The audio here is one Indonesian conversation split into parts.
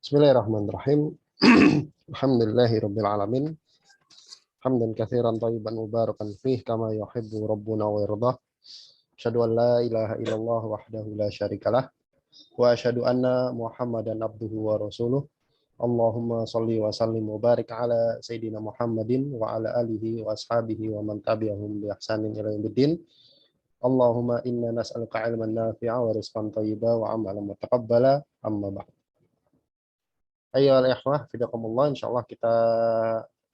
Bismillahirrahmanirrahim. Alhamdulillahirabbil alamin. Hamdan katsiran thayyiban mubarakan fih kama yuhibbu rabbuna wa yardah. Asyhadu an la ilaha illallah wahdahu la syarikalah wa asyhadu anna Muhammadan abduhu wa rasuluh. Allahumma shalli wa sallim wa barik ala sayyidina Muhammadin wa ala alihi wa ashabihi wa man tabi'ahum bi ihsanin ila yaumiddin. Allahumma inna nas'aluka ilman nafi'a wa rizqan thayyiba wa amalan mutaqabbala, amma ba'd. Ayo al-ikhwah, fidakumullah, insyaallah kita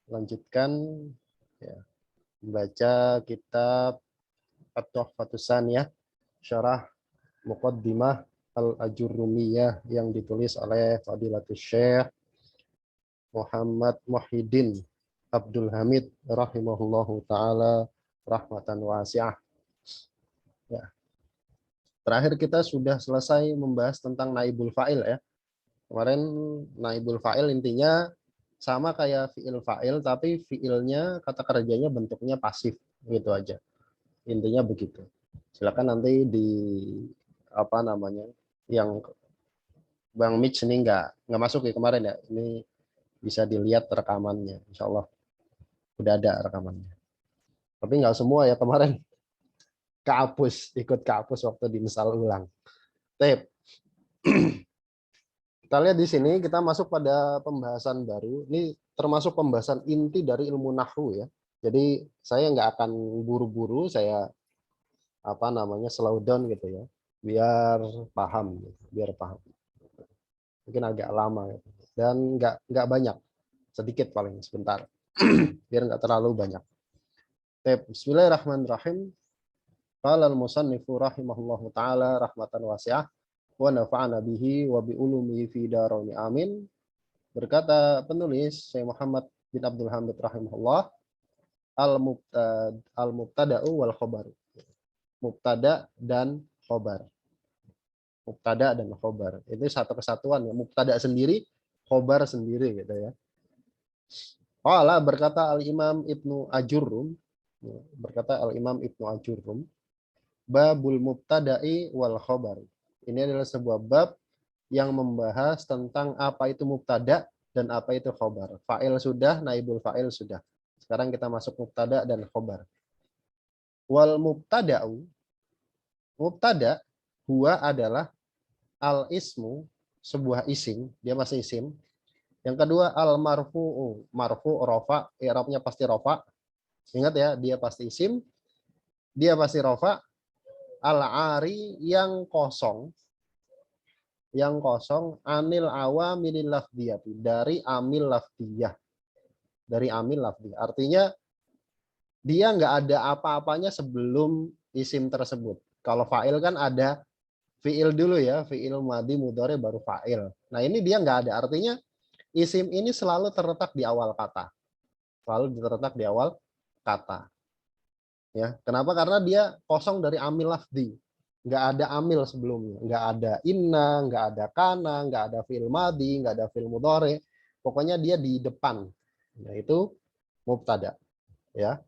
lanjutkan ya, membaca kitab At-Tuhfatus Tsaniyah syarah Muqaddimah Al-Ajurrumiyah yang ditulis oleh Fadilatul Syekh Muhammad Muhyiddin Abdul Hamid rahimahullahu taala rahmatan wasi'ah. Ya. Terakhir kita sudah selesai membahas tentang naibul fa'il ya. Kemarin naibul fa'il intinya sama kayak fi'il fa'il, tapi fi'ilnya kata kerjanya bentuknya pasif gitu aja. Intinya begitu. Silakan nanti di apa namanya yang Bang Mitch ini nggak masuk ya kemarin ya. Ini bisa dilihat rekamannya, insya Allah udah ada rekamannya. Tapi nggak semua ya, kemarin ikut kehapus waktu diinstal ulang. Tip. Kita lihat di sini, kita masuk pada pembahasan baru. Ini termasuk pembahasan inti dari ilmu nahwu ya. Jadi saya nggak akan buru-buru, saya slow down gitu ya, biar paham, Mungkin agak lama gitu. Dan nggak banyak, sedikit paling sebentar, biar nggak terlalu banyak. Bismillahirrahmanirrahim. Qala al-musannifu rahimahullahu taala rahmatan wasi'ah. Wa nafa'ana bihi wa bi ulumihi fi daraini amin. Berkata penulis Syekh Muhammad bin Abdul Hamid rahimahullah, al-mubtada'u wal khobar. Mubtada dan khobar. Mubtada dan khobar. Itu satu kesatuan ya. Mubtada sendiri, khobar sendiri gitu ya. Qala berkata al-Imam Ibnu Ajurrum, babul mubtada'i wal khobar. Ini adalah sebuah bab yang membahas tentang apa itu mubtada dan apa itu khobar. Fa'il sudah, naibul fa'il sudah. Sekarang kita masuk mubtada dan khobar. Wal mubtada'u, mubtada huwa adalah al ismu, sebuah isim, dia masih isim. Yang kedua al marfu'u, marfu rofa, i'rabnya pasti rofa. Ingat ya, dia pasti isim, dia pasti rofa. Al-ari yang kosong anil awamil lafdiyati, dari amil lafdiyah, artinya dia nggak ada apa-apanya sebelum isim tersebut. Kalau fa'il kan ada fi'il dulu ya, fi'il madhi mudhari baru fa'il. Nah ini dia nggak ada, artinya isim ini selalu terletak di awal kata, ya. Kenapa? Karena dia kosong dari amil lafdi, nggak ada amil sebelumnya, nggak ada inna, nggak ada kana, nggak ada fi'il madhi, nggak ada fi'il mudhari, pokoknya dia di depan, yaitu mubtada ya.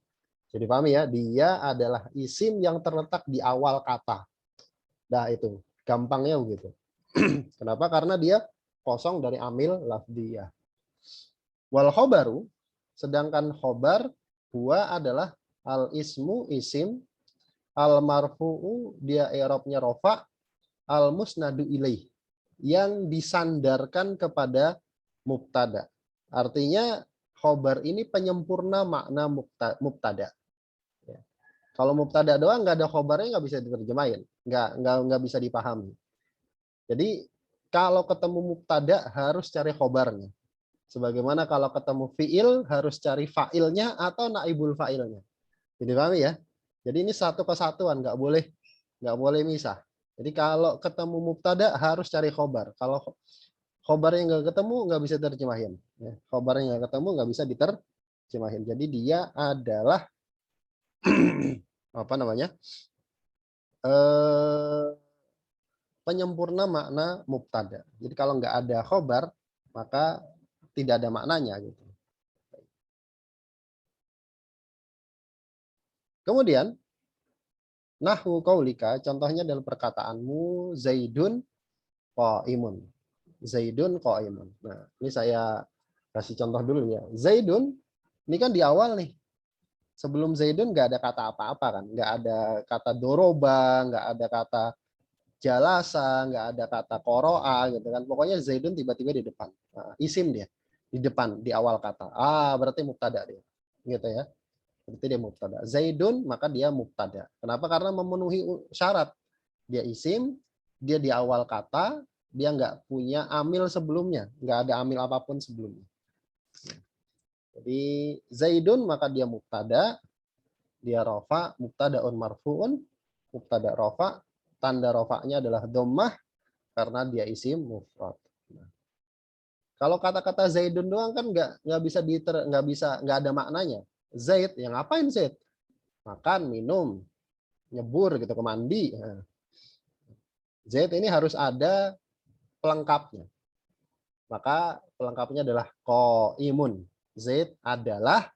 Jadi pahami ya, dia adalah isim yang terletak di awal kata. Nah itu gampangnya begitu. Kenapa? Karena dia kosong dari amil lafdiyah. Wal khobaru, sedangkan khobar huwa adalah al ismu isim, al marfu'u dia i'rabnya rofa, al musnadu ilaih yang disandarkan kepada mubtada. Artinya khobar ini penyempurna makna mubtada. Ya. Kalau mubtada doang nggak ada khobarnya nggak bisa diterjemahin, nggak bisa dipahami. Jadi kalau ketemu mubtada harus cari khobarnya. Sebagaimana kalau ketemu fi'il harus cari fa'ilnya atau naibul fa'ilnya. Jadi pahami ya? Jadi ini satu kesatuan, nggak boleh misah. Jadi kalau ketemu mubtada harus cari khobar. Kalau khobarnya nggak ketemu nggak bisa diterjemahin. Ya, khobarnya nggak ketemu nggak bisa diterjemahin. Jadi dia adalah apa namanya? Penyempurna makna mubtada. Jadi kalau nggak ada khobar maka tidak ada maknanya gitu. Kemudian nahwu qaulika, contohnya dalam perkataanmu Zaidun qaimun. Zaidun qaimun. Nah, ini saya kasih contoh dulu ya. Zaidun ini kan di awal nih. Sebelum Zaidun nggak ada kata apa-apa kan. Nggak ada kata doroba, nggak ada kata jalasa, nggak ada kata koroa gitu kan. Pokoknya Zaidun tiba-tiba di depan. Nah, isim dia di depan di awal kata. Berarti mubtada dia. Gitu ya. Berarti dia mubtada. Zaidun maka dia mubtada. Kenapa? Karena memenuhi syarat. Dia isim, dia di awal kata, dia nggak punya amil sebelumnya, nggak ada amil apapun sebelumnya. Jadi Zaidun maka dia mubtada, dia rofa, mubtadaun marfuun, mubtada rofa, tanda rofanya adalah dhammah karena dia isim mufrad. Nah, kalau kata-kata Zaidun doang kan nggak bisa nggak ada maknanya. Zaid, yang ngapain Zaid? Makan, minum, nyebur gitu ke mandi. Nah, Zaid ini harus ada pelengkapnya. Maka pelengkapnya adalah qaimun. Zaid adalah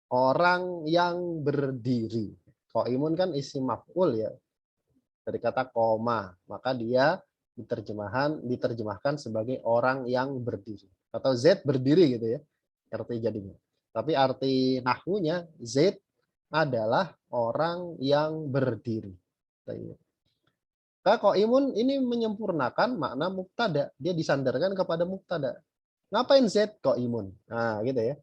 orang yang berdiri. Qaimun kan isim maf'ul ya. Dari kata koma, maka dia diterjemahkan sebagai orang yang berdiri. Atau Zaid berdiri gitu ya. Arti jadinya. Tapi arti nahwunya Zaid adalah orang yang berdiri. Qaimun ini menyempurnakan makna mubtada. Dia disandarkan kepada mubtada. Ngapain Z qaimun? Nah, gitu ya.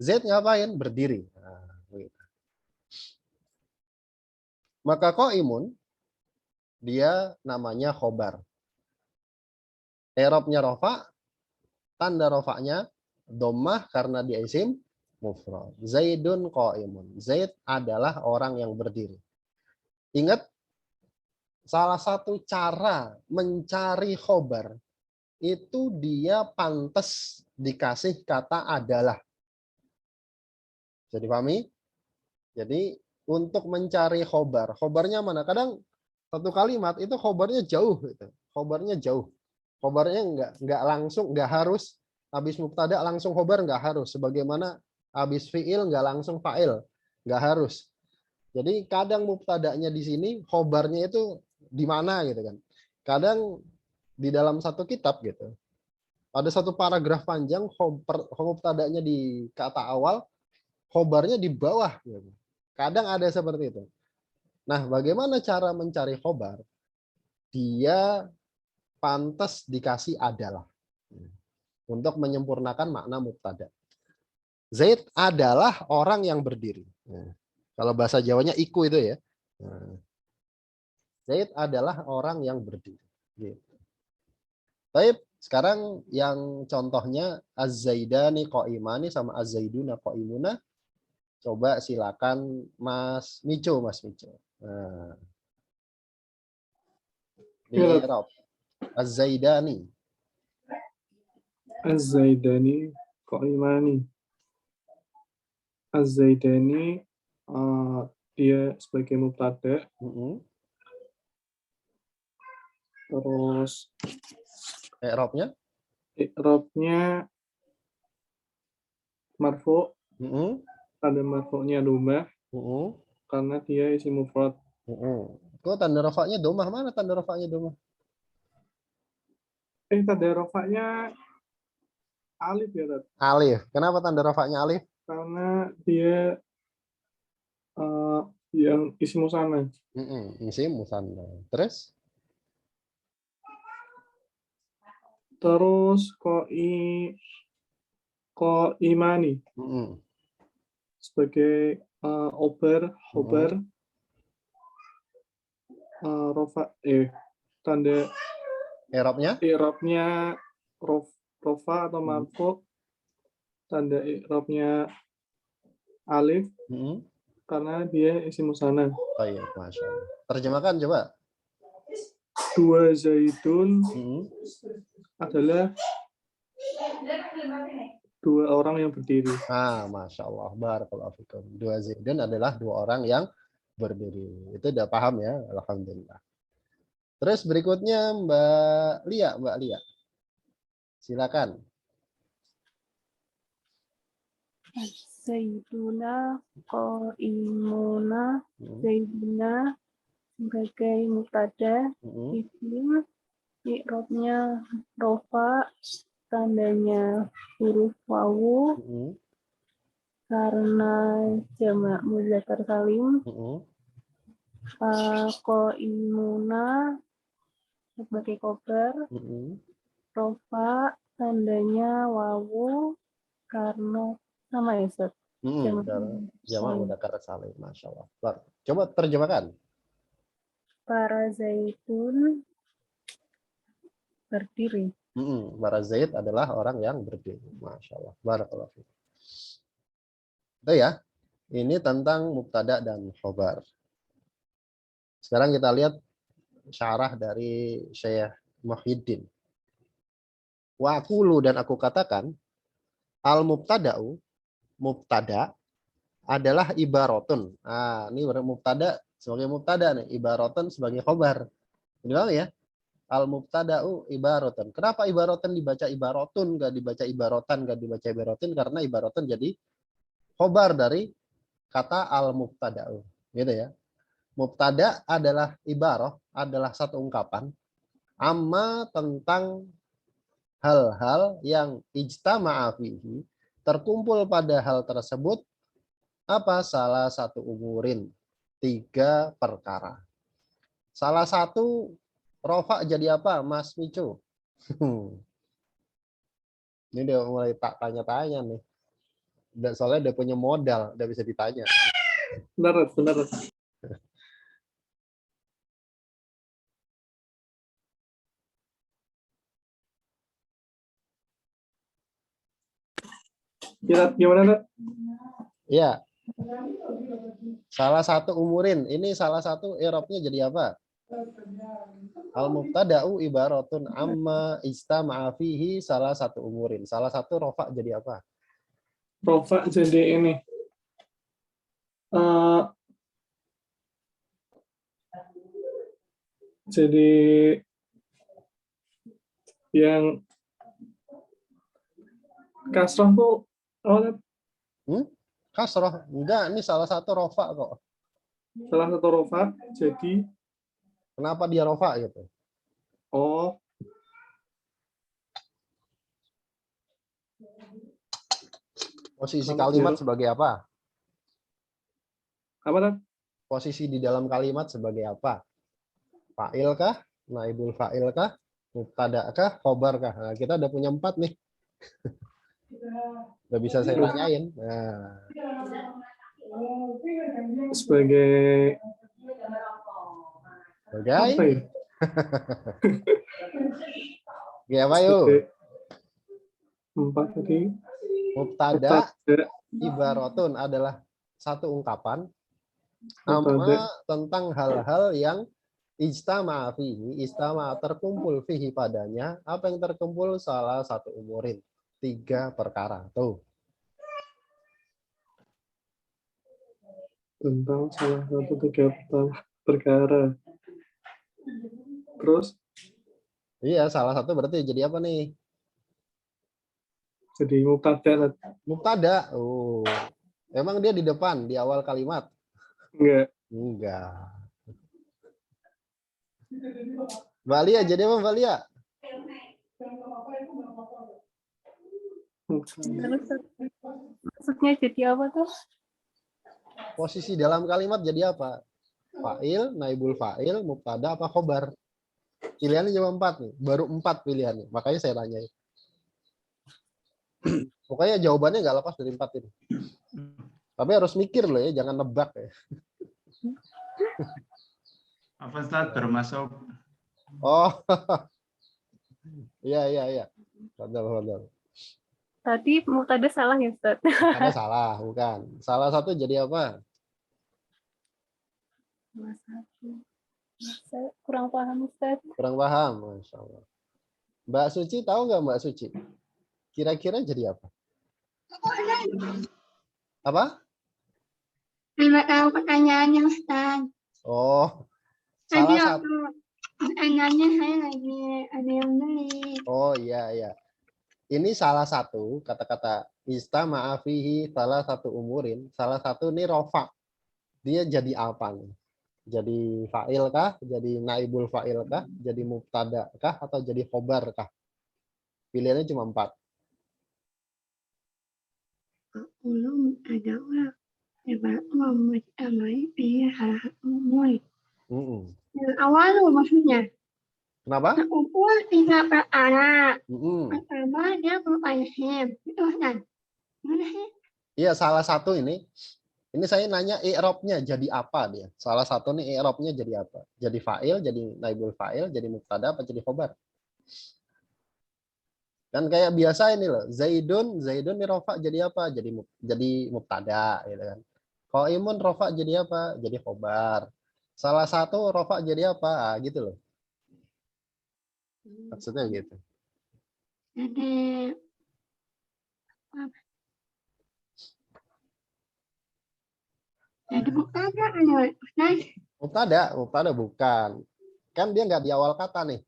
Z ngapain? Berdiri. Nah, gitu. Maka qaimun dia namanya khobar. I'rabnya rofa, tanda rofanya dhammah karena dia isim mufrad. Zaidun qaimun. Zaid adalah orang yang berdiri. Ingat, salah satu cara mencari khobar itu dia pantas dikasih kata adalah. Bisa dipahami? Jadi untuk mencari khobarnya mana? Kadang satu kalimat itu khobarnya jauh, gitu. Khobarnya jauh. Khobarnya nggak langsung, nggak harus habis mubtada langsung khobar, nggak harus. Sebagaimana habis fiil nggak langsung fa'il, nggak harus. Jadi kadang mubtadanya di sini, khobarnya itu di mana gitu kan? Kadang di dalam satu kitab gitu. Ada satu paragraf panjang, mubtadanya di kata awal, khobarnya di bawah. Gitu. Kadang ada seperti itu. Nah, bagaimana cara mencari khobar? Dia pantas dikasih adalah. Untuk menyempurnakan makna mubtada. Zaid adalah orang yang berdiri. Kalau bahasa Jawanya iku itu ya. Zaid adalah orang yang berdiri. Gitu. Baik, sekarang yang contohnya Az-Zaidani qaimani sama Az-Zaiduna qaimuna. Coba silakan Mas Mico, Mas Mico. Nah, di Rob. Az-Zaidani. Az-Zaidani qaimani. Az-Zaidani dia sebagai mubtada. Terus I'rabnya? i'rabnya marfu. Tanda marfu'nya dhammah. Karena dia isim mufrad. Kok tanda rafa'nya dhammah? Mana tanda rafa'nya dhammah? Tanda rafa'nya alif ya, Tat? Alif. Kenapa tanda rafa'nya alif? Karena dia yang isim musanna. Isim musanna. Terus qaimani sebagai khobar rofa tanda i'rabnya rofa atau marfu, tanda i'rabnya alif karena dia isim musanna. Baik, Masya Allah. Terjemahkan coba. Dua Zaidun adalah dua orang yang berdiri. Masya Allah. Barakallahu fikum. Dua Zaidun adalah dua orang yang berdiri. Itu udah paham ya? Alhamdulillah. Terus berikutnya Mbak Lia. Silakan. Zaiduna qaimuna. Zaiduna sebagai mubtada, isim i'rabnya rofa, tandanya huruf wawu, karena jamak mudzakkar salim, qaimuna sebagai khobar, rofa tandanya wawu karena sama ya Ustaz. Jamak mudzakkar salim, masya Allah. Coba terjemahkan. Para zaitun berdiri. Para Zaid adalah orang yang berdiri. Masya Allah. Barakallahu fiik. Itu ya. Ini tentang mubtada dan khobar. Sekarang kita lihat syarah dari Syekh Muhyiddin. Wa aqulu, dan aku katakan, al mubtada'u, mubtada adalah ibaratun. Nah, ini mubtada sebagai mubtada nih, ibaratun sebagai khobar. Ini bang ya. Al mubtada'u ibaratun. Kenapa ibaratun dibaca ibaratun, nggak dibaca ibaratan, nggak dibaca ibaratin? Karena ibaratun jadi khobar dari kata al mubtada'u. Gitu ya. Mubtada adalah ibarah, adalah satu ungkapan amma tentang hal-hal yang ijtama'a fihi, terkumpul pada hal tersebut apa? Salah satu umurin, 3 perkara. Salah satu rofa jadi apa, Mas Mico? Ini dia mulai tak tanya-tanya nih. Soalnya dia punya modal, udah bisa ditanya. Benar. Gimana, Nat? Ya. Salah satu umurin. Ini salah satu i'rabnya jadi apa? Al-mubtada'u ibaratun amma istama'a fihi salah satu umurin. Salah satu rofa jadi apa? Rofa jadi ini. Jadi yang kasroh tuh Kasroh. Enggak, ini salah satu rofa kok. Salah satu rofa, jadi kenapa dia rofa gitu? Oh. Posisi kalimat sebagai apa? Apa, Nat? Posisi di dalam kalimat sebagai apa? Fa'il kah? Naibul fa'il kah? Mubtada kah? Khobar kah? Nah, kita udah punya 4 nih. Udah bisa saya tanyain. Nah. Sebagai apa ya? Gimana yuk? 4 tadi. Mubtada ibaratun adalah satu ungkapan amma tentang hal-hal yang ijtama'a fihi, ijtama'a terkumpul fihi padanya. Apa yang terkumpul? Salah satu umurin, 3 perkara. Tuh. Tentang salah satu 3 perkara. Terus? Iya, salah satu berarti jadi apa nih? Jadi mubtada. Mubtada. Oh. Emang dia di depan, di awal kalimat? Enggak. Mbak Lia, jadi apa Mbak Lia? Maksudnya jadi apa tuh? Posisi dalam kalimat jadi apa? Fa'il, naibul fa'il, mubtada apa khobar? Pilihannya cuma 4 nih, baru 4 pilihannya. Makanya saya tanya. Pokoknya jawabannya nggak lepas dari 4 ini. Tapi harus mikir loh ya, jangan nebak ya. Apa Ustaz termasuk? Oh, iya. Betul. Tadi mubtada salah ya Ustaz? Ada salah, bukan. Salah satu jadi apa? Saya kurang paham Ustaz. Kurang paham, Masya Allah. Mbak Suci tahu nggak Mbak Suci? Kira-kira jadi apa? Apa? Terima tahu pertanyaannya Ustaz. Oh, Tadi salah satu. pertanyaannya saya lagi ada yang beli. Oh iya. Ini salah satu kata-kata istama'a fihi salah satu umurin, salah satu ini rofa. Dia jadi apa nih? Jadi fa'il kah? Jadi naibul fa'il kah? Jadi mubtada kah? Atau jadi khobar kah? Pilihannya cuma 4. Ulum ada ulang. Lebar umum amai halahat umum. Yang awal maksudnya. Kenapa? Kumpul 3 perkara. Mm-mm. Pertama dia berupa isim. Itu kan. Gimana sih? Iya, salah satu ini. Ini saya nanya i'rabnya jadi apa dia? Salah satu nih i'rabnya jadi apa? Jadi fa'il, jadi naibul fa'il, jadi mubtada apa jadi khobar? Kan kayak biasa ini loh, Zaidun nih rofa jadi apa? Jadi mubtada gitu kan. Qaimun rofa jadi apa? Jadi khobar. Salah satu rofa jadi apa? Gitu loh. Maksudnya gitu. Jadi apa? Jadi bukan ada Ustaz. Mubtada bukan. Kan dia nggak di awal kata nih.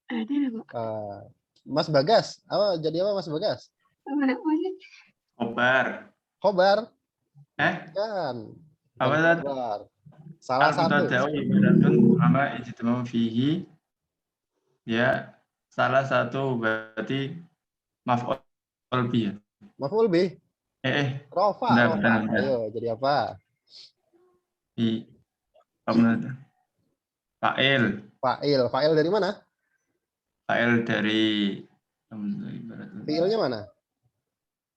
Ada Pak. Mas Bagas, jadi apa Mas Bagas? Mana punya? Khobar. Khobar. Apa Bukan tadi? khobar. Salah satu. Al-mubtada'u ibaratun ama ijtima'u fihi. Ya, salah satu berarti maf'ul bih. Maf'ul bih. Rofa. Bentar. Ayo, jadi apa? Fa'il. Fa'il dari mana? Fa'il dari Fi'ilnya mana?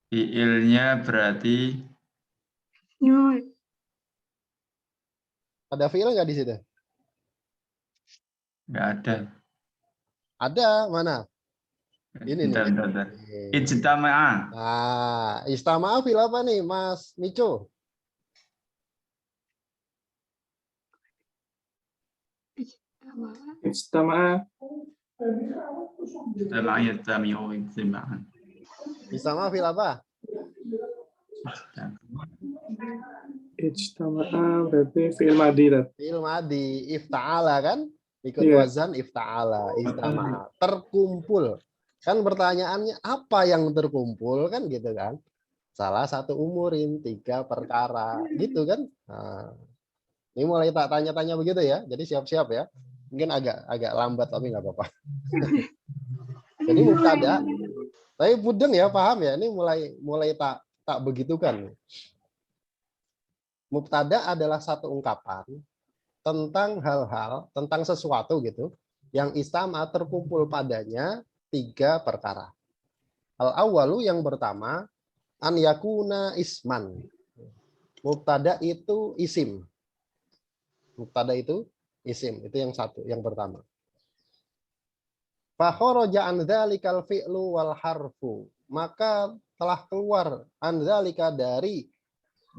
fi'ilnya berarti Nun. Ada fi'il nggak di situ? nggak ada. Ada, mana? Ini nih. Bentar. Ijtama'a. Nah, istama'a fi'il apa nih, Mas Mico? Ijtama'a. Istama'a fi'il apa? Ijtama'a berarti fi'il madi. Fi'il madi, ifta'ala kan? Ikut Iya. wazan ifta'ala, istama'a. Terkumpul. Kan pertanyaannya apa yang terkumpul kan gitu kan? Salah satu umurin, 3 perkara, gitu kan? Nah, ini mulai tak tanya-tanya begitu ya. Jadi siap-siap ya. Mungkin agak lambat tapi nggak apa-apa. Jadi mubtada. Tapi mudeng ya, paham ya? Ini mulai tak begitukan. Mubtada adalah satu ungkapan tentang hal-hal, tentang sesuatu gitu, yang istama terkumpul padanya 3 perkara. Al-awwalu yang pertama, an yakuna isman. Mubtada itu isim. Mubtada itu isim. Itu yang satu, yang pertama. Fa kharaja an dzalikal fi'lu wal harfu. Maka telah keluar an dzalika dari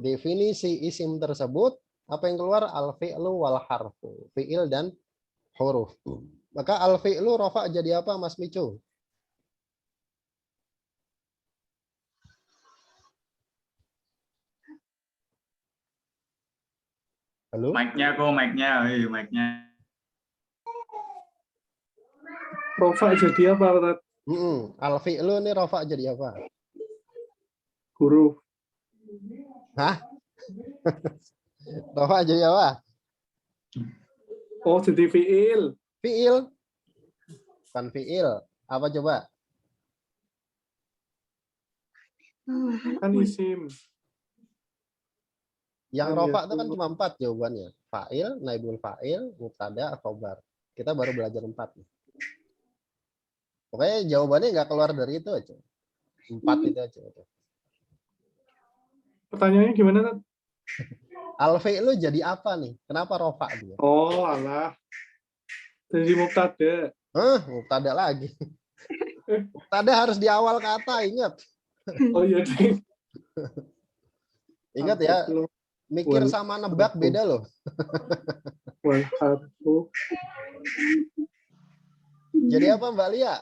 definisi isim tersebut, apa yang keluar? Al fi'lu wal harfu. Fi'il dan huruf. Maka al fi'lu rafa jadi apa, Mas Mico? Halo? Mic-nya. Rofa jadi apa, Ustaz? Al fi'lu ini rafa jadi apa? Huruf. Hah? Rafa jadi apa? Oh, jadi fi'il. Fi'il. Bukan fi'il. Apa coba? Kan isim. Yang rofa itu kan cuma 4 jawabannya. Fa'il, naibul fa'il, mubtada, khobar. Kita baru belajar 4. Pokoknya jawabannya nggak keluar dari itu aja. 4 itu aja. Pertanyaannya gimana, Tad? Al fi'lu jadi apa nih? Kenapa rofa dia? Oh, alah. Jadi mubtada. Mubtada lagi. Mubtada harus di awal kata, ingat. Oh iya, ding. Ingat ya, mikir sama nebak beda loh. Wal harfu. Jadi apa Mbak Lia?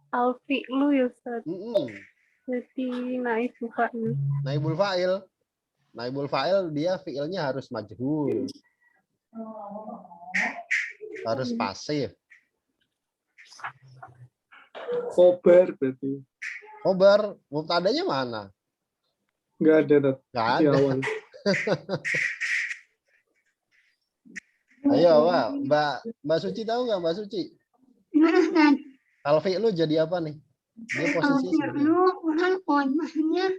Al fi'lu ya Ustaz. Mm-mm. Jadi naibul fa'il. Naibul fa'il. Naibul fa'il dia fi'ilnya harus majhul. Harus pasif. Khobar berarti. Khobar, mubtadanya mana? Nggak ada, Tat. Nggak Di ada. awal. Ayo, Mbak Suci tahu nggak Mbak Suci? Gimana, Ustaz? Al-fi'lu jadi apa nih? Dia posisinya sebagai Lu harfun, maksudnya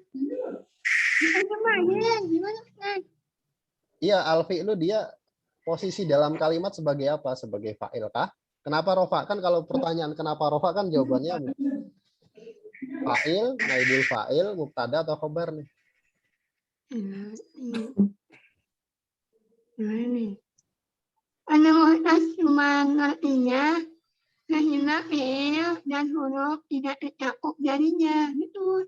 bukan semuanya. Gimana, Ustaz? iya, al-fi'lu dia posisi dalam kalimat sebagai apa? Sebagai fa'il kah? Kenapa rofa? Kan kalau pertanyaan kenapa rofa kan jawabannya fa'il, naibul fa'il, mubtada atau khobar nih? Gimana nih? Ada muhtas cuma artinya sehingga fi'il dan huruf tidak tercakup jadinya. Gitu.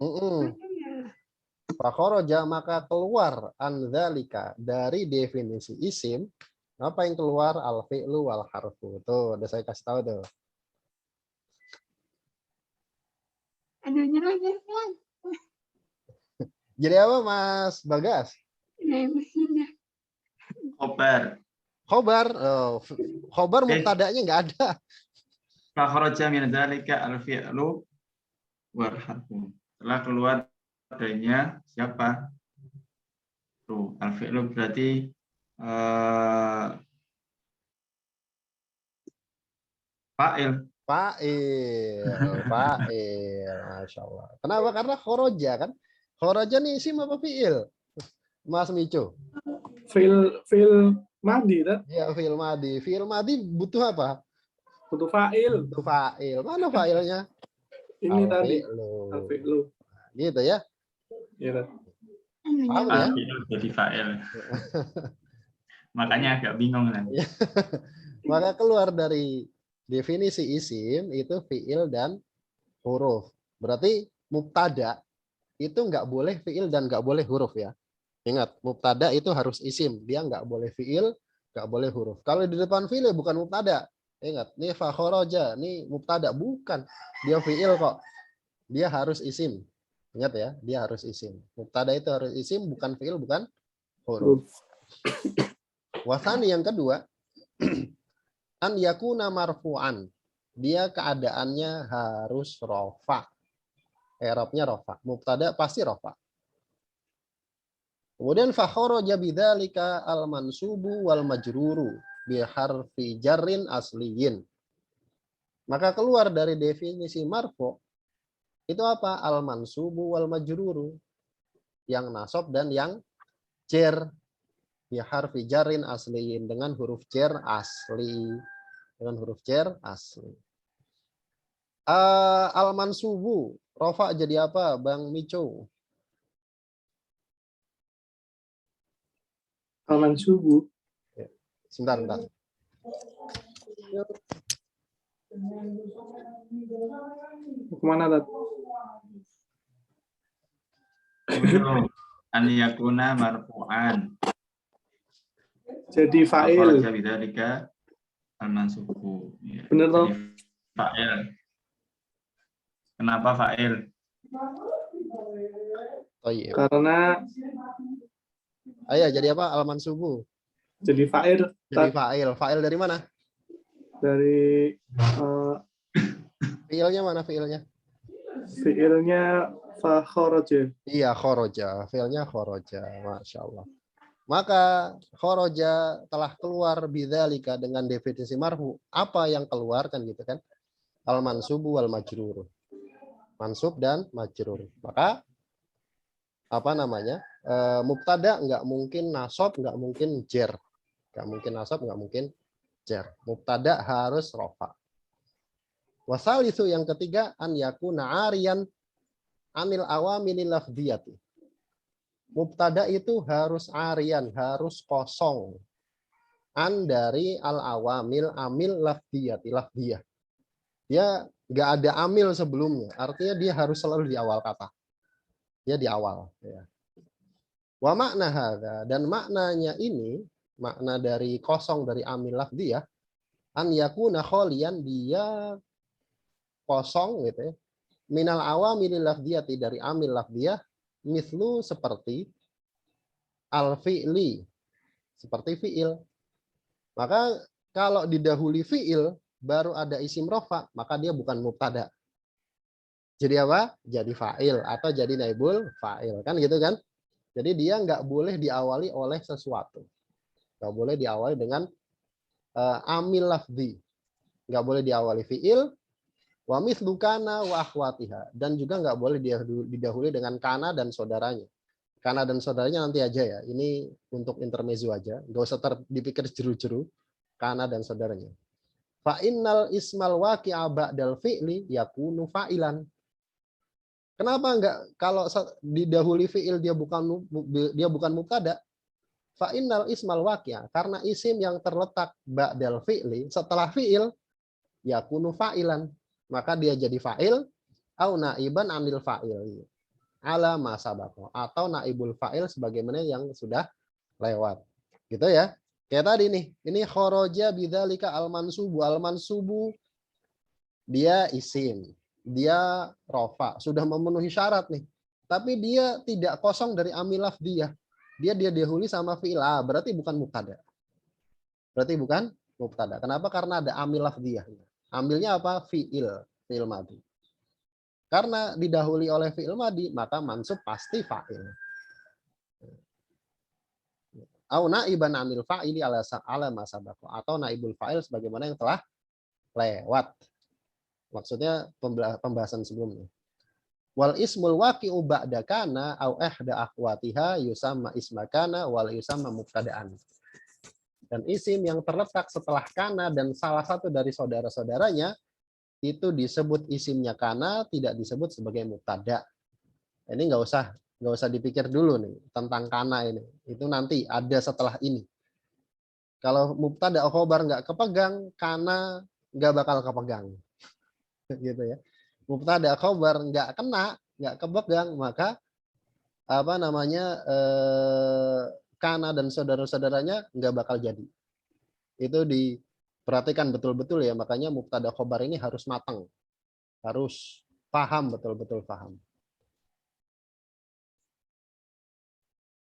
Fakhoroja, maka keluar andzalika dari definisi isim. Apa yang keluar? Al-fi'lu wal harfu. Tuh, udah saya kasih tahu tuh. Aduh, nyerah, kan? Jadi apa Mas Bagas? Khobar. Khobar, khobar mubtadanya nggak ada. Fakhraja min dzalika al-fi'lu wal harfu. Setelah keluar adanya siapa? Tuh, al-fi'lu berarti fa'il. Fa'il, Masya Allah. Kenapa? Karena khoroja kan. Khoroja nih isim apa fi'il? Mas Mico. Fil madi, Tat. Ya, fi'il madi. Fi'il madi butuh apa? Butuh fa'il. Butuh fa'il. Mana fa'ilnya? Ini tadi. Al-fi'lu. Al-fi'lu. Gitu ya. Iya, Tat. Paham ya? Al-fi'lu jadi fa'il. Makanya agak bingung nanti. Maka keluar dari definisi isim itu fi'il dan huruf. Berarti mubtada itu nggak boleh fi'il dan nggak boleh huruf ya. Ingat, mubtada itu harus isim. Dia nggak boleh fi'il, nggak boleh huruf. Kalau di depan fi'il bukan mubtada. Ingat, ini fakhoroja, ini mubtada. Bukan. Dia fi'il kok. Dia harus isim. Ingat ya, dia harus isim. Mubtada itu harus isim, bukan fi'il, bukan huruf. Wasani yang kedua, an yakuna marfu'an. Dia keadaannya harus rofa. I'rabnya rofa. Mubtada pasti rofa. Kemudian fakharaja bidzalika al-mansubu wal majruru bi harfi jarrin asliyin. Maka keluar dari definisi marfu itu apa? Al-mansubu wal majruru. Yang nasab dan yang jar bi harfi jarrin asliyin, dengan huruf jar asli. Dengan huruf jar asli. Al-mansubu rofa jadi apa, Bang Mico? Al-mansubu. Sebentar. Kemana, Tat? An yakuna marfu'an. Jadi fa'il. Fakhraja bidzalika al-mansubu. Ya, Bener toh? jadi fa'il. Kenapa fa'il? Oh iya. Karena Ayo jadi apa? Al-mansubu. jadi fa'il. Jadi Tat. fa'il. Fa'il dari mana? Dari Fi'ilnya mana fi'ilnya? fi'ilnya fakharaja. Iya, khoroja. Fi'ilnya khoroja. Masya Allah. Maka khoroja telah keluar bidzalika dengan definisi marfu. Apa yang keluar kan gitu kan? Al-mansubu wal majrur. Mansub dan majrur. Maka apa namanya? Mubtada nggak mungkin nasab, nggak mungkin jar. Nggak mungkin nasab, nggak mungkin jar. Mubtada harus rofa. Wasalisu yang ketiga, an yakuna ariyan anil awamil lafdhiyati. Mubtada itu harus arian, harus kosong. An dari al-awamil, amil lafdhiyati, lafdhiyah. Dia nggak ada amil sebelumnya, artinya dia harus selalu di awal kata. Dia di awal. Ya. Wa makna hadza, dan maknanya ini, makna dari kosong dari amil lafdhiyah, an yakuna kholian, dia kosong gitu ya. Minal awamil lafdhiyati, dari amil lafdhiyah, mislu seperti al-fi'li, seperti fi'il. Maka kalau didahului fi'il baru ada isim rofa, maka dia bukan mubtada. jadi apa? Jadi fa'il atau jadi naibul fa'il. Kan gitu kan? Jadi dia nggak boleh diawali oleh sesuatu. Nggak boleh diawali dengan amil lafzi. Nggak boleh diawali fi'il, wa mithlu kana wa akhwatiha. Dan juga nggak boleh didahului dengan kana dan saudaranya. Kana dan saudaranya nanti aja ya. Ini untuk intermezzo aja. Nggak usah dipikir jeru-jeru. Kana dan saudaranya. Fa innal ismal waqi'a ba'dal fi'li yakunu fa'ilan. Kenapa enggak kalau didahului fi'il dia bukan mubtada? Fa innal ismal waqi'a, karena isim yang terletak ba'dal fi'li setelah fi'il yakunu fa'ilan. Maka dia jadi fa'il au naiban anil fa'il. Ala ma sabaqa, atau naibul fa'il sebagaimana yang sudah lewat. Gitu ya. Kayak tadi nih, ini kharaja bidzalika al-mansubu. Al-mansubu dia isim, dia rofa, sudah memenuhi syarat nih. Tapi dia tidak kosong dari amil lafdiyah. Dia dihuli sama fi'il. Berarti bukan mubtada. Berarti bukan mubtada. Kenapa? Karena ada amil lafdiyah. Amilnya apa? Fi'il, fi'il madhi. Karena didahului oleh fi'il madhi, maka mansub pasti fa'il. Au naiban anil fa'ili ala ma sabaqa, atau naibul fa'il sebagaimana yang telah lewat. Maksudnya pembahasan sebelumnya. Wal ismul waqi'u ba'da kana au ihda akhwatiha yusamma isma kana wal yusamma mubtada'an. Dan isim yang terletak setelah kana dan salah satu dari saudara-saudaranya itu disebut isimnya kana, tidak disebut sebagai mubtada. Ini nggak usah dipikir dulu nih tentang kana ini. Itu nanti ada setelah ini. Kalau mubtada khobar nggak kepegang, kana nggak bakal kepegang. Gitu ya. Mubtada khobar nggak kena, nggak kepegang, maka apa namanya kana dan saudara-saudaranya nggak bakal jadi. Itu diperhatikan betul-betul ya. Makanya mubtada khobar ini harus matang. Harus paham, betul-betul paham.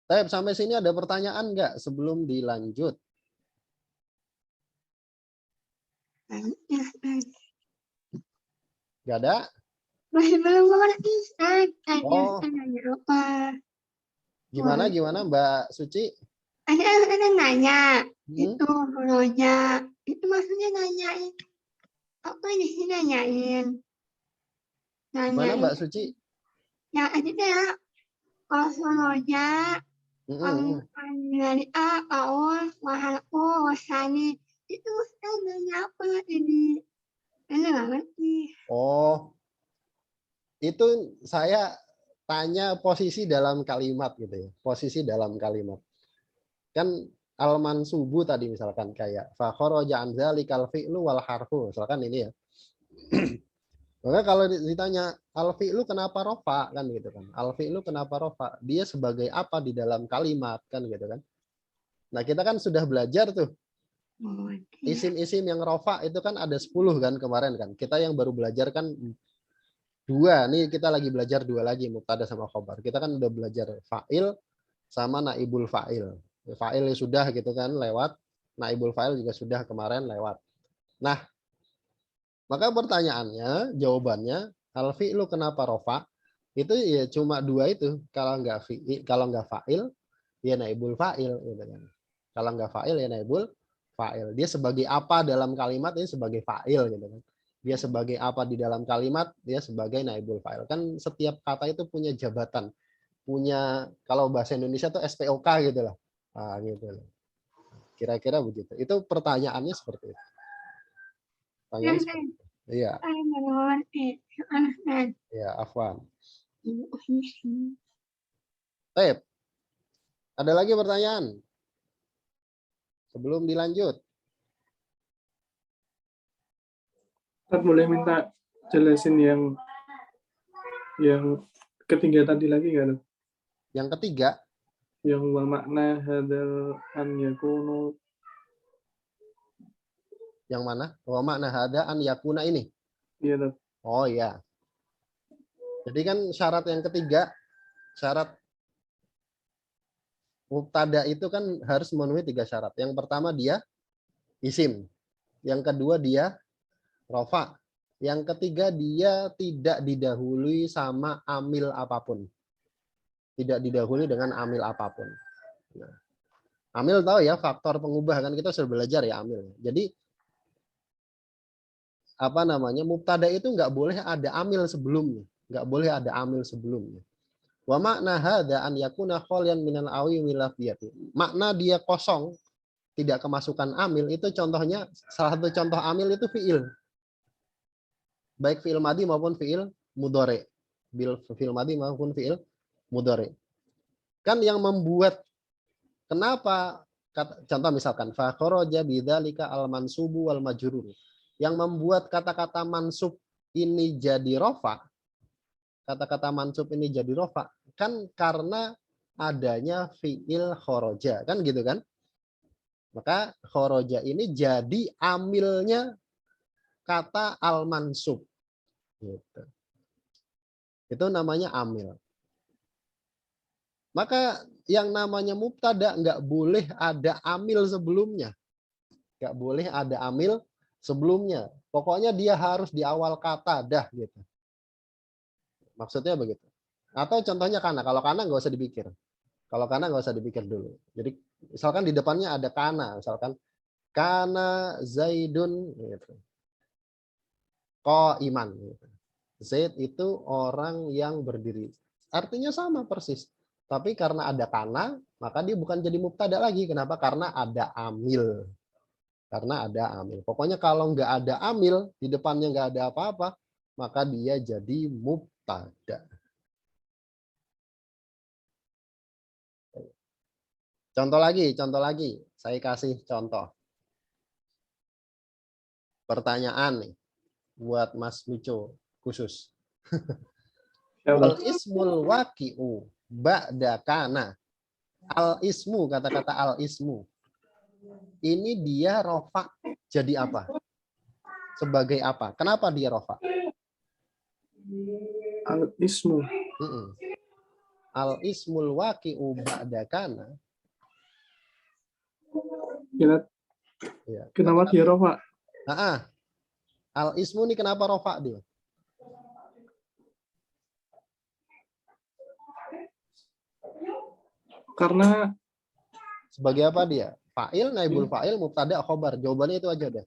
Sampai sini ada pertanyaan nggak sebelum dilanjut? Nggak ada? Masih belum mengerti, Ustaz. Oh. Nanya apa? Gimana Mbak Suci? Ada nanya. Itu roja. Itu maksudnya nanyain. Apa di sini nanyain? Gimana Mbak Suci? Yang ada ya. Kalau roja. Dari A, Paul, Wahalku, Wasani. Itu Ustaz nanya apa ini? Saya nggak ngerti. Oh, itu saya tanya posisi dalam kalimat gitu ya. Posisi dalam kalimat. Kan al-mansubu tadi misalkan kayak fa kharaja an dzalikal fi'lu wal harfu. Misalkan ini ya. Maka kalau ditanya al-fi'lu kenapa rofa kan gitu kan. Al-fi'lu kenapa rofa? Dia sebagai apa di dalam kalimat kan gitu kan. Nah, kita kan sudah belajar tuh. Isim-isim yang rofa itu kan ada 10 kan kemarin kan. Kita yang baru belajar kan 2. Nih kita lagi belajar 2 lagi, mubtada sama khobar. Kita kan udah belajar fa'il sama naibul fa'il. Fa'il sudah gitu kan lewat. Naibul fa'il juga sudah kemarin lewat. Nah, maka pertanyaannya, jawabannya, al-fi'lu kenapa rofa? Itu ya cuma 2 itu. Kalau nggak fa'il, ya naibul fa'il gitu kan. Kalau nggak fa'il ya naibul fa'il. Dia sebagai apa dalam kalimat ini sebagai fa'il gitu kan. Dia sebagai apa di dalam kalimat, dia sebagai naibul fa'il. Kan setiap kata itu punya jabatan. Punya, kalau bahasa Indonesia tuh SPOK gitu lah. Nah, gitu. Kira-kira begitu. Itu pertanyaannya seperti itu. Pertanyaan seperti itu. Iya. Ya, afwan. Baik. Ada lagi pertanyaan? Sebelum dilanjut. Ustaz boleh minta jelasin yang ketiga tadi lagi nggak? Yang ketiga? Yang wa makna hadal an yakunu. Yang mana? Wa makna hada an yakuna ini? Iya, Oh iya. Jadi kan syarat yang ketiga, syarat mubtada itu kan harus memenuhi 3 syarat. Yang pertama dia isim. Yang kedua dia rofa. Yang ketiga, dia tidak didahului sama amil apapun. Tidak didahului dengan amil apapun. Nah, amil tahu ya, faktor pengubah, kan kita sudah belajar ya amil. Jadi apa namanya, mubtada itu nggak boleh ada amil sebelumnya, nggak boleh ada amil sebelumnya. Wa makna hadza an yakuna khalian minal awi milafiyati. Makna dia kosong, tidak kemasukan amil, itu contohnya, salah satu contoh amil itu fiil. Baik fiil madi maupun fiil mudhari. Fiil madi maupun fiil mudhari. Kan yang membuat, kenapa, contoh misalkan fa kharaja bidzalika al mansubu wal majrur. Yang membuat kata-kata mansub ini jadi rofa, kata-kata mansub ini jadi rofa, kan karena adanya fiil kharaja, kan gitu kan? Maka kharaja ini jadi amilnya kata al mansub. Gitu. Itu namanya amil. Maka yang namanya mubtada nggak boleh ada amil sebelumnya. Nggak boleh ada amil sebelumnya. Pokoknya dia harus di awal kata dah gitu. Maksudnya begitu. Atau contohnya kana. Kalau kana nggak usah dipikir. Kalau kana nggak usah dipikir dulu. Jadi misalkan di depannya ada kana. Misalkan kana Zaidun. Gitu. Ko iman. Gitu. Zaid itu orang yang berdiri. Artinya sama persis. Tapi karena ada kana, maka dia bukan jadi mubtada lagi. Kenapa? Karena ada amil. Karena ada amil. Pokoknya kalau nggak ada amil, di depannya nggak ada apa-apa, maka dia jadi mubtada. Contoh lagi. Saya kasih contoh. Pertanyaan nih buat Mas Mico khusus. Al ismul waqi'u ba'da kana. Al ismu, kata-kata al ismu. Ini dia rofa jadi apa? Sebagai apa? Kenapa dia rofa? Al ismu. Al ismul waqi'u ba'da kana. Kenapa dia rofa? Al ismu ini kenapa rofa dia? Karena sebagai apa dia? Fa'il, naibul fa'il, mubtada, khobar. Jawabannya itu aja deh.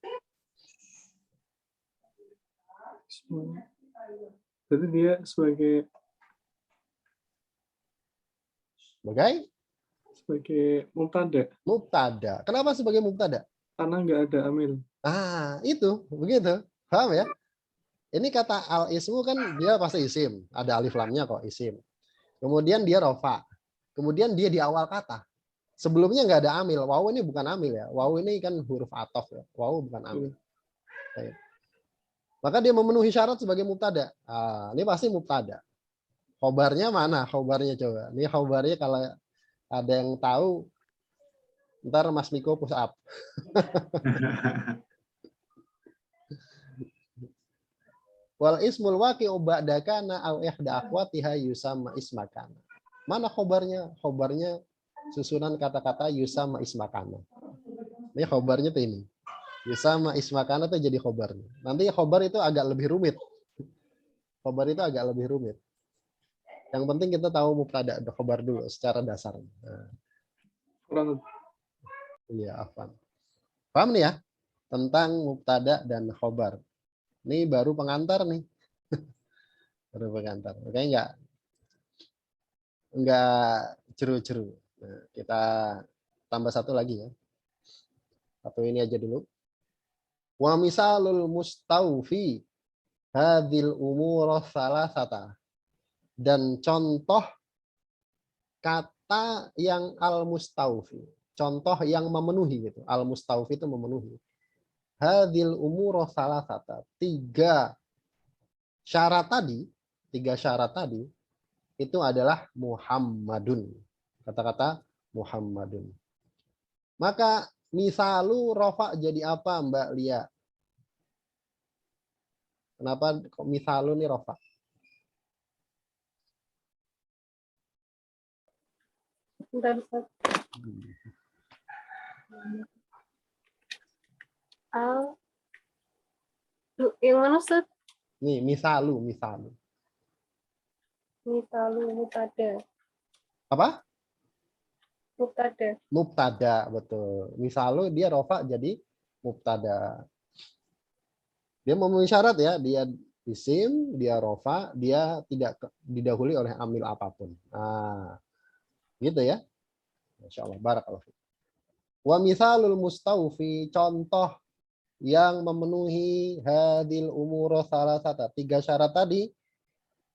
Jadi dia sebagai mubtada. Mubtada. Kenapa sebagai mubtada? Karena nggak ada amil. Itu begitu. Paham ya? Ini kata al ismu kan dia pasti isim. Ada alif lamnya kok isim. Kemudian dia rofa. Kemudian dia di awal kata. Sebelumnya nggak ada amil. Waw ini bukan amil ya. Waw ini kan huruf atof ya. Waw bukan amil. Maka dia memenuhi syarat sebagai mubtada. Ini pasti mubtada. Khobarnya mana? Khobarnya coba. Ini khobarnya kalau ada yang tahu, ntar Mas Miko push up. Wal ismul waqi'u ba'da kana aw ihda akhwatiha yusamma ismakana. Mana khobarnya? Khobarnya susunan kata-kata yusamma ismakana. Ini khobarnya tuh ini. Yusamma ismakana tuh jadi khobarnya. Nanti khobar itu agak lebih rumit. Khobar itu agak lebih rumit. Yang penting kita tahu mubtada dan khobar dulu secara dasar. Iya, afwan. Paham nih ya? Tentang mubtada dan khobar. Ini baru pengantar nih. Baru pengantar. Makanya enggak ceru-ceru. Nah, kita tambah satu lagi ya. Satu ini aja dulu. Wa misalul mustawfi hadhil umur salasata. Dan contoh kata yang al-mustawfi. Contoh yang memenuhi gitu. Al-mustawfi itu memenuhi. Hadhil umur salasata. Tiga syarat tadi itu adalah Muhammadun. Kata-kata Muhammadun. Maka misalu rofa jadi apa Mbak Lia? Kenapa kok misalu nih rofa? Bentar, Ustaz. Yang mana, Ustaz? Nih, misalu. Misalu mutada. Apa? Mutada. Mubtada, betul. Misalu dia rofa jadi mubtada. Dia memenuhi syarat ya, dia isim, dia rofa, dia tidak didahului oleh amil apapun. Nah, gitu ya. Masya Allah, barakallahu fiik. Wa misalul mustaufi, contoh yang memenuhi hadil umur salasata, 3 syarat tadi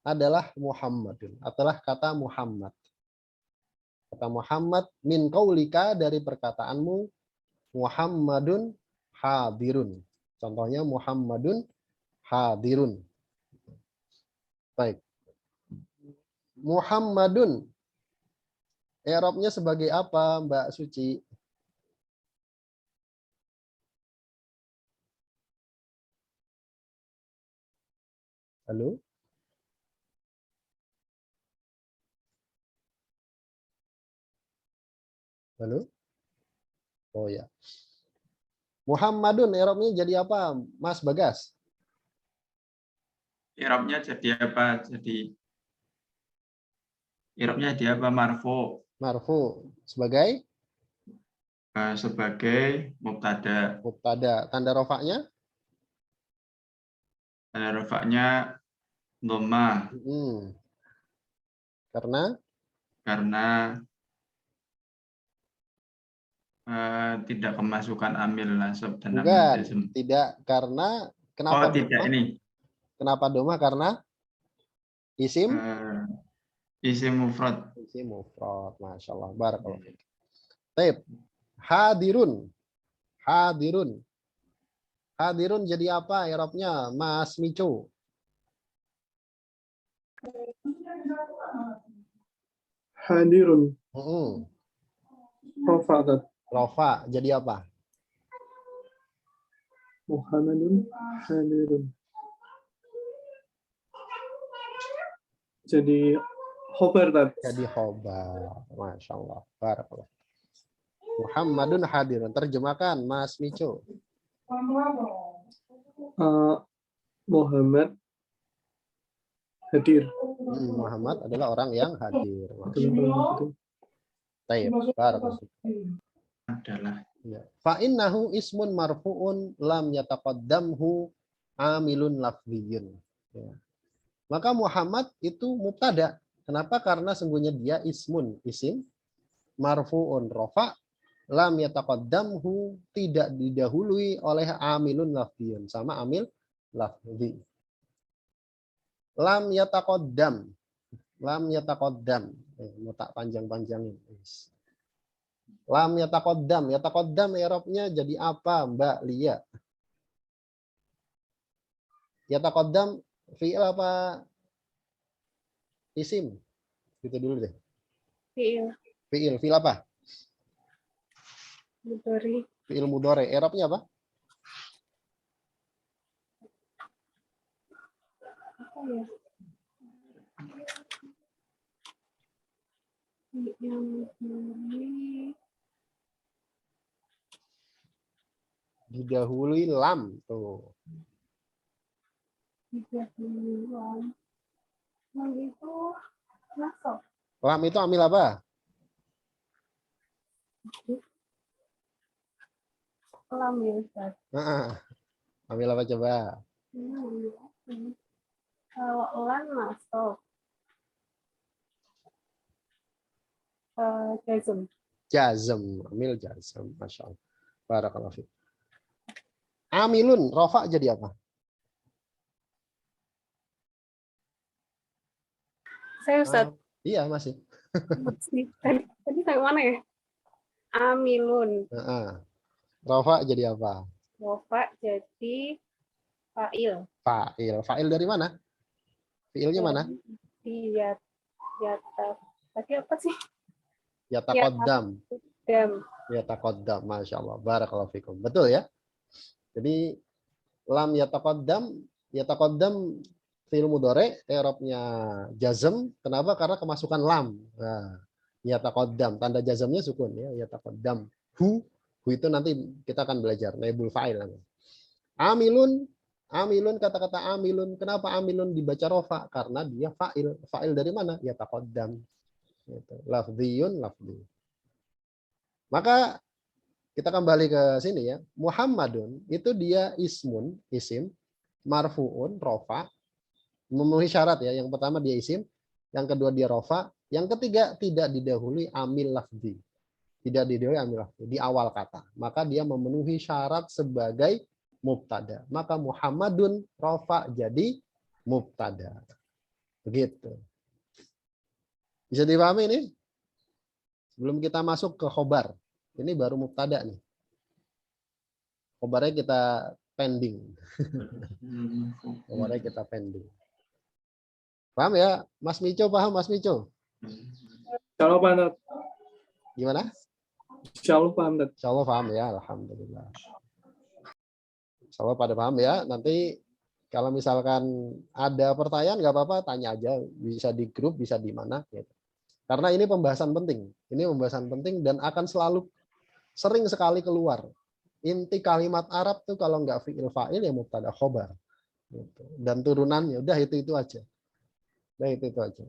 adalah Muhammadun, adalah kata Muhammad. Kata Muhammad min qaulika, dari perkataanmu, Muhammadun hadirun. Contohnya Muhammadun hadirun. Baik. Muhammadun i'rabnya sebagai apa, Mbak Suci? Halo? Halo? Oh ya. Muhammadun i'rabnya jadi apa, Mas Bagas? I'rabnya jadi apa? I'rabnya jadi apa? Marfu. Marfu sebagai Sebagai mubtada. mubtada. Tanda rofaknya? Tanda rafa'nya dhammah karena tidak kemasukan amil nasab dan amil jazm. Tidak, karena kenapa? Oh, tidak doma? ini. Kenapa doma? Karena isim isim mufrad. Isim mufrad. Masya Allah. Barakallahu fiik. Baik. Hadirun. Hadirun jadi apa i'rabnya, Mas Mico? Hadirun. Rofa jadi apa? Muhammadun hadirun. Jadi khobar tadi. Jadi khobar. Masya Allah. Barakallah. Muhammadun hadirun. Terjemahkan, Mas Mico. Muhammad hadir. Muhammad adalah orang yang hadir. Baik. Adalah. Fa innahu ismun marfu'un lam yataqaddamhu amilun lafziyyun. Ya. Maka Muhammad itu mubtada. Kenapa? Karena sungguhnya dia ismun, isim marfu'un rofa, lam yataqaddamhu, tidak didahului oleh amilun lafziyyun, sama amil lafzi. Lam yataqaddam. Mau tak panjang-panjangin. Lam yataqaddam. Yataqaddam i'rabnya jadi apa, Mbak Lia? Yataqaddam fi'il apa isim? Gitu dulu deh. Fi'il apa? Mudhari. Fi'il mudhari. I'rabnya apa? Apa ya? Yang ini Didahului lam tuh. didahului lam. Lam itu nasab. Lam itu amil apa? Lam ya Ustaz. Amil apa coba? Kalau lam nasab. Jazm. Amil jazm. Masya Allah. Barakallahu fiik. Amilun rofa jadi apa? Saya Ustaz. Iya masih. Tadi saya mana ya? Amilun. Rofa jadi apa? Rofa jadi fa'il. Fa'il dari mana? Fi'ilnya mana? Tadi apa sih? Yataqaddam. Yataqaddam. Masya Allah. Barakallahu fikum. Betul ya? Jadi lam yataqaddam fi'il mudhari, i'rabnya jazm. Kenapa? Karena kemasukan lam. Nah, yataqaddam, tanda jazmnya sukun ya, yataqaddam. Hu itu nanti kita akan belajar naibul fa'il. Amilun Amilun, kata-kata amilun. Kenapa amilun dibaca rofa? Karena dia fa'il. Fa'il dari mana? Ya taqaddam. Gitu. Lafdhiyun, lafdhi. Maka kita kembali ke sini ya. Muhammadun itu dia ismun, isim, marfu'un, rofa, memenuhi syarat ya. Yang pertama dia isim, yang kedua dia rofa, yang ketiga tidak didahului amil lafzi. Tidak didahului amil lafzi di awal kata. Maka dia memenuhi syarat sebagai mubtada. Maka Muhammadun rofa jadi mubtada. Begitu. Bisa dipahami ini? Sebelum kita masuk ke khobar. Ini baru mubtada nih. Khobarnya kita pending. Khobarnya kita pending. Paham ya? Mas Mico paham, Mas Mico? Kalau paham, Gimana? insya Allah paham. Insya Allah paham ya, alhamdulillah. Insya Allah pada paham ya. Nanti kalau misalkan ada pertanyaan nggak apa-apa, tanya aja. Bisa di grup, bisa di mana. Gitu. Karena ini pembahasan penting. Ini pembahasan penting dan akan selalu sering sekali keluar. Inti kalimat Arab tuh kalau nggak fi'il fa'il ya mubtada khobar. Gitu. Dan turunannya udah itu aja. Udah itu aja.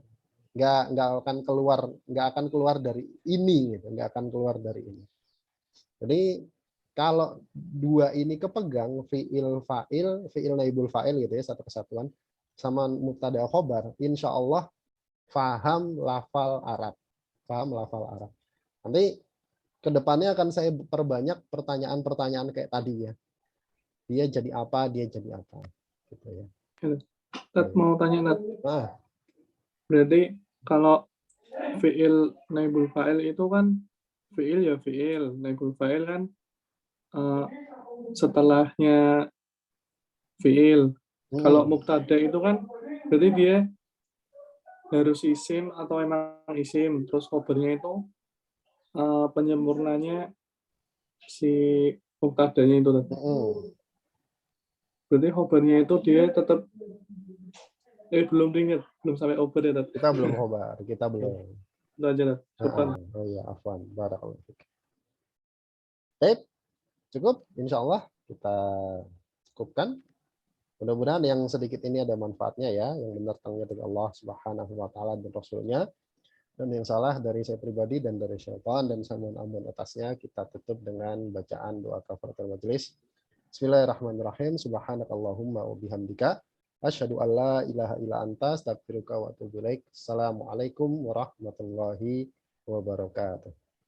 Nggak akan keluar dari ini gitu. Nggak akan keluar dari ini. Jadi kalau dua ini kepegang fi'il fa'il, fi'il naibul fa'il gitu ya, satu kesatuan sama mubtada khobar, insya Allah faham lafal Arab. Paham lafal Arab. Nanti kedepannya akan saya perbanyak pertanyaan-pertanyaan kayak tadi ya. Dia jadi apa, dia jadi apa. Gitu ya. Nat, mau tanya Nat. Nah, Berarti kalau fi'il naibul fa'il itu kan fi'il ya fi'il, naibul fa'il kan setelahnya fi'il. Kalau mubtada itu kan berarti dia harus isim atau emang isim, terus khobarnya itu penyempurnanya si mubtadanya itu. Berarti khobarnya itu dia tetap belum diingat, belum sampai khobar ya. Kita belum khobar, kita belum. Itu aja Nat. Oh iya, afwan. Barakallahu fiik. Baik, cukup. Insya Allah kita cukupkan. Mudah-mudahan yang sedikit ini ada manfaatnya ya, yang benar tangnya dari Allah Subhanahu wa taala dan Rasulnya, dan yang salah dari saya pribadi dan dari syaitan dan saya ampun atasnya. Kita tutup dengan bacaan doa kafaratul majelis. Bismillahirrahmanirrahim. Subhanakallahumma wa bihamdika asyhadu an la ilaha illa anta astaghfiruka wa atubu ilaik. Assalamualaikum warahmatullahi wabarakatuh.